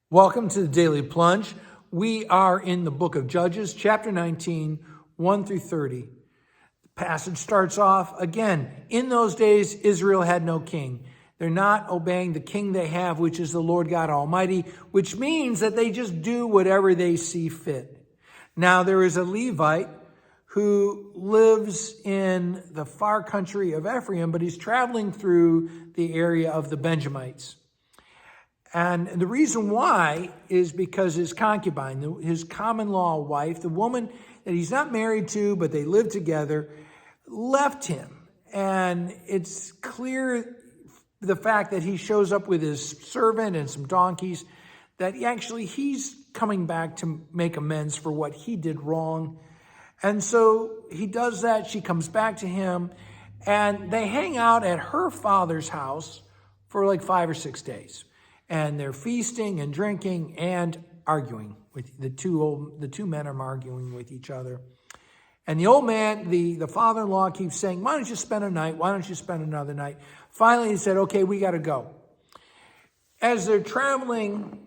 Welcome to the Daily Plunge. We are in the book of Judges, chapter 19, 1 through 30. The passage starts off again. In those days, Israel had no king. They're not obeying the king they have, which is the Lord God Almighty, which means that they just do whatever they see fit. Now, there is a Levite who lives in the far country of Ephraim, but he's traveling through the area of the Benjamites. And the reason why is because his concubine, his common law wife, the woman that he's not married to, but they live together, left him. And it's clear the fact that he shows up with his servant and some donkeys, that he's coming back to make amends for what he did wrong. And so he does that. She comes back to him, and they hang out at her father's house for like 5 or 6 days. And they're feasting and drinking and arguing with the two men are arguing with each other. And the old man, the father-in-law, keeps saying, "Why don't you spend a night? Why don't you spend another night?" Finally, he said, "Okay, we got to go." As they're traveling,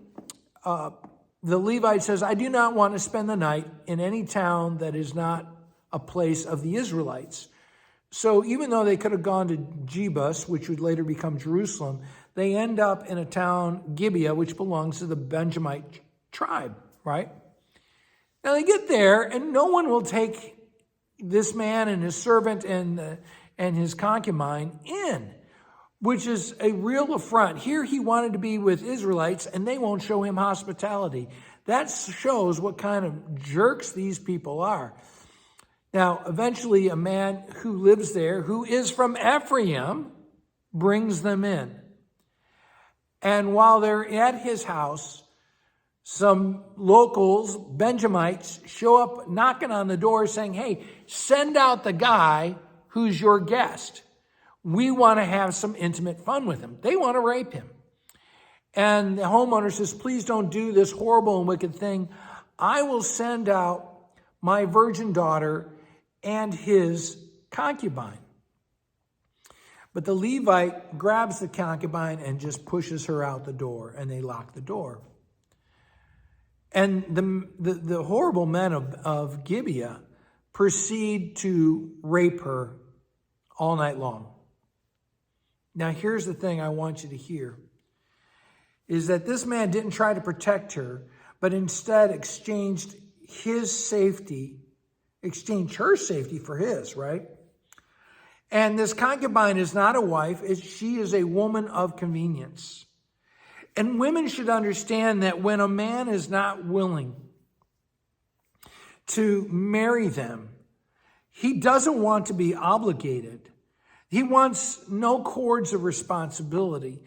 the Levite says, "I do not want to spend the night in any town that is not a place of the Israelites." So even though they could have gone to Jebus, which would later become Jerusalem, they end up in a town, Gibeah, which belongs to the Benjamite tribe, right? Now they get there, and no one will take this man and his servant and his concubine in, which is a real affront. Here he wanted to be with Israelites, and they won't show him hospitality. That shows what kind of jerks these people are. Now, eventually, a man who lives there, who is from Ephraim, brings them in. And while they're at his house, some locals, Benjamites, show up knocking on the door saying, "Hey, send out the guy who's your guest. We want to have some intimate fun with him." They want to rape him. And the homeowner says, "Please don't do this horrible and wicked thing. I will send out my virgin daughter and his concubine." But the Levite grabs the concubine and just pushes her out the door, and they lock the door. And the horrible men of Gibeah proceed to rape her all night long. Now, here's the thing I want you to hear, is that this man didn't try to protect her, but instead exchanged her safety for his, right? And this concubine is not a wife. She is a woman of convenience. And women should understand that when a man is not willing to marry them, he doesn't want to be obligated. He wants no cords of responsibility.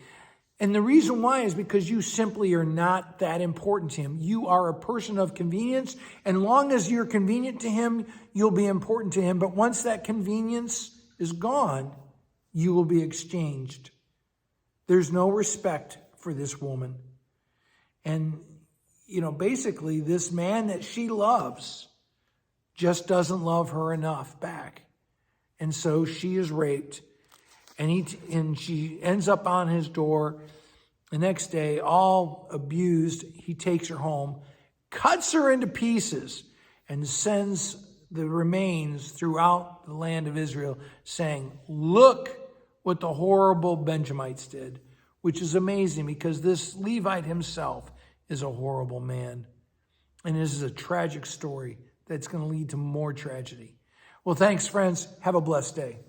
And the reason why is because you simply are not that important to him. You are a person of convenience. And long as you're convenient to him, you'll be important to him. But once that convenience is gone, you will be exchanged. There's no respect for this woman. And, basically this man that she loves just doesn't love her enough back. And so she is raped. And she ends up on his door. The next day, all abused, he takes her home, cuts her into pieces, and sends the remains throughout the land of Israel, saying, "Look what the horrible Benjamites did," which is amazing because this Levite himself is a horrible man. And this is a tragic story that's going to lead to more tragedy. Well, thanks, friends. Have a blessed day.